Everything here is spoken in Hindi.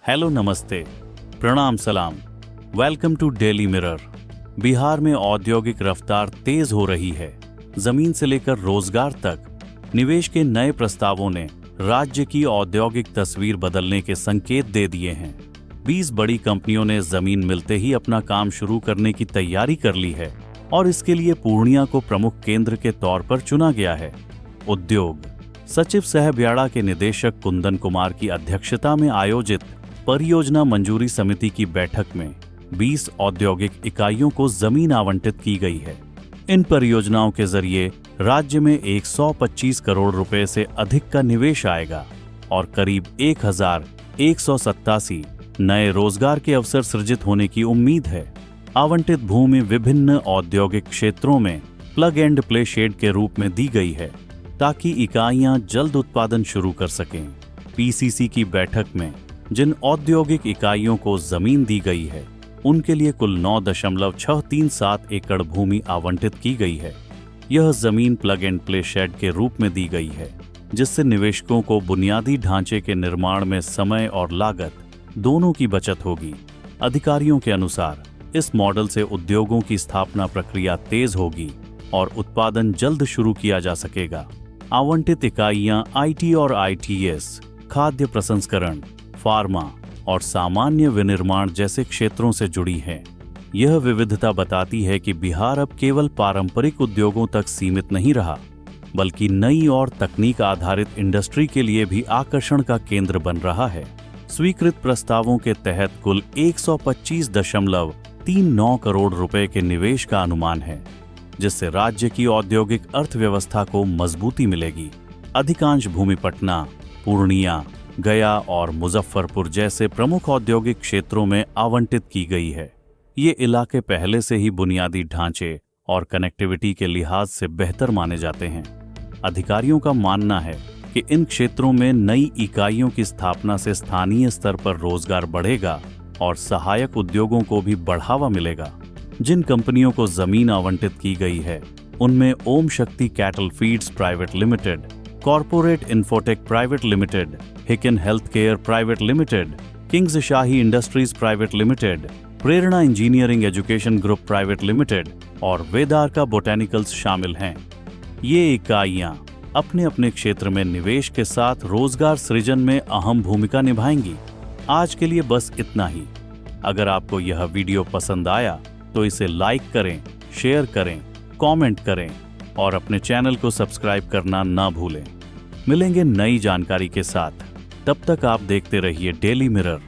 हेलो, नमस्ते, प्रणाम, सलाम। Welcome to Daily Mirror. Bihar में औद्योगिक रफ्तार तेज हो रही है। जमीन से लेकर रोजगार तक निवेश के नए प्रस्तावों ने राज्य की औद्योगिक तस्वीर बदलने के संकेत दे दिए हैं। 20 बड़ी कंपनियों ने जमीन मिलते ही अपना काम शुरू करने की तैयारी कर ली है और इसके लिए पूर्णिया को प्रमुख केंद्र के तौर पर चुना गया है। उद्योग सचिव सह ब्याडा के निदेशक कुंदन कुमार की अध्यक्षता में आयोजित परियोजना मंजूरी समिति की बैठक में 20 औद्योगिक इकाइयों को जमीन आवंटित की गई है। इन परियोजनाओं के जरिए राज्य में 125 करोड़ रुपए से अधिक का निवेश आएगा और करीब 1187 नए रोजगार के अवसर सृजित होने की उम्मीद है। आवंटित भूमि विभिन्न औद्योगिक क्षेत्रों में प्लग एंड प्ले शेड के रूप में दी गई है ताकि इकाइयां जल्द उत्पादन शुरू कर सकें। पीसीसी की बैठक में जिन औद्योगिक इकाइयों को जमीन दी गई है उनके लिए कुल 9.637 एकड़ भूमि आवंटित की गई है। यह जमीन प्लग एंड प्ले शेड के रूप में दी गई है, जिससे निवेशकों को बुनियादी ढांचे के निर्माण में समय और लागत दोनों की बचत होगी। अधिकारियों के अनुसार इस मॉडल से उद्योगों की स्थापना प्रक्रिया तेज होगी और उत्पादन जल्द शुरू किया जा सकेगा। आवंटित इकाइयां आईटी और आईटीएस, खाद्य प्रसंस्करण, फार्मा और सामान्य विनिर्माण जैसे क्षेत्रों से जुड़ी हैं। यह विविधता बताती है कि बिहार अब केवल पारंपरिक उद्योगों तक सीमित नहीं रहा, बल्कि नई और तकनीक आधारित इंडस्ट्री के लिए भी आकर्षण का केंद्र बन रहा है। स्वीकृत प्रस्तावों के तहत कुल 125.39 करोड़ रुपए के निवेश का अनुमान है, जिससे राज्य की औद्योगिक अर्थव्यवस्था को मजबूती मिलेगी। अधिकांश भूमि पटना, पूर्णिया, गया और मुजफ्फरपुर जैसे प्रमुख औद्योगिक क्षेत्रों में आवंटित की गई है। ये इलाके पहले से ही बुनियादी ढांचे और कनेक्टिविटी के लिहाज से बेहतर माने जाते हैं। अधिकारियों का मानना है कि इन क्षेत्रों में नई इकाइयों की स्थापना से स्थानीय स्तर पर रोजगार बढ़ेगा और सहायक उद्योगों को भी बढ़ावा मिलेगा। जिन कंपनियों को जमीन आवंटित की गई है उनमें Om Shakti cattle feeds private limited, corporate infotech private limited, हिकन health care private limited, kings Shahi industries private limited, Prerna engineering education group private limited और वेदारका बोटेनिकल्स शामिल हैं। ये इकाइयां अपने अपने क्षेत्र में निवेश के साथ रोजगार सृजन में अहम भूमिका निभाएंगी। आज के लिए बस इतना ही। अगर आपको यह वीडियो पसंद आया तो इसे लाइक करें, शेयर करें, कमेंट करें और अपने चैनल को सब्सक्राइब करना ना भूलें। मिलेंगे नई जानकारी के साथ। तब तक आप देखते रहिए डेली मिरर।